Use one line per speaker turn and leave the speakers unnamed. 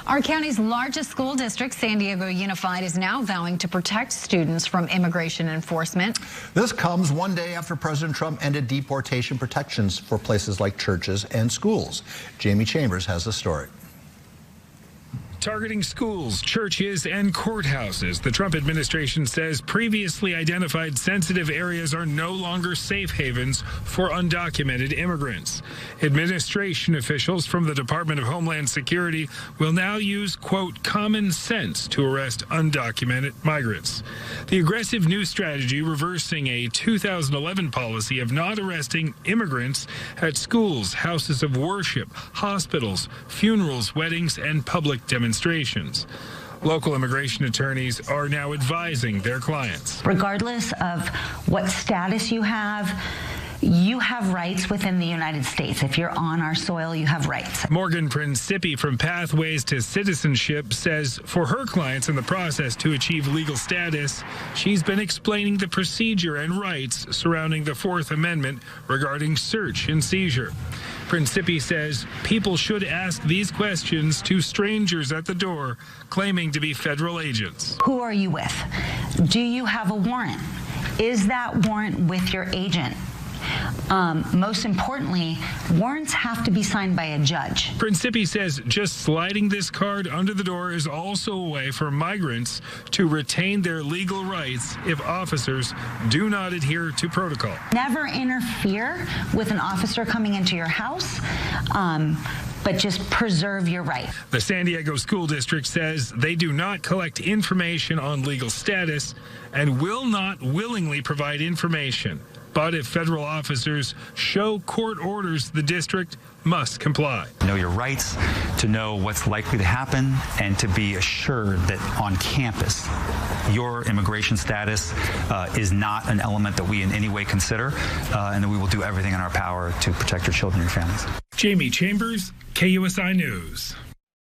Our county's largest school district, San Diego Unified, is now vowing to protect students from immigration enforcement.
This comes one day after President Trump ended deportation protections for places like churches and schools. Jamie Chambers has the story.
Targeting schools, churches, and courthouses, the Trump administration says previously identified sensitive areas are no longer safe havens for undocumented immigrants. Administration officials from the Department of Homeland Security will now use, quote, common sense to arrest undocumented migrants. The aggressive new strategy reversing a 2011 policy of not arresting immigrants at schools, houses of worship, hospitals, funerals, weddings, and public demonstrations. Local immigration attorneys are now advising their clients.
Regardless of what status you have rights within the United States. If you're on our soil, you have rights.
Morgan Principi from Pathways to Citizenship says for her clients in the process to achieve legal status, she's been explaining the procedure and rights surrounding the Fourth Amendment regarding search and seizure. Principi says people should ask these questions to strangers at the door claiming to be federal agents.
Who are you with? Do you have a warrant? Is that warrant with your agent? Most importantly, warrants have to be signed by a judge.
Principi says just sliding this card under the door is also a way for migrants to retain their legal rights if officers do not adhere to protocol.
Never interfere with an officer coming into your house, but just preserve your right.
The San Diego School District says they do not collect information on legal status and will not willingly provide information. But if federal officers show court orders, the district must comply.
Know your rights, to know what's likely to happen, and to be assured that on campus, your immigration status is not an element that we in any way consider, and that we will do everything in our power to protect your children and your families.
Jamie Chambers, KUSI News.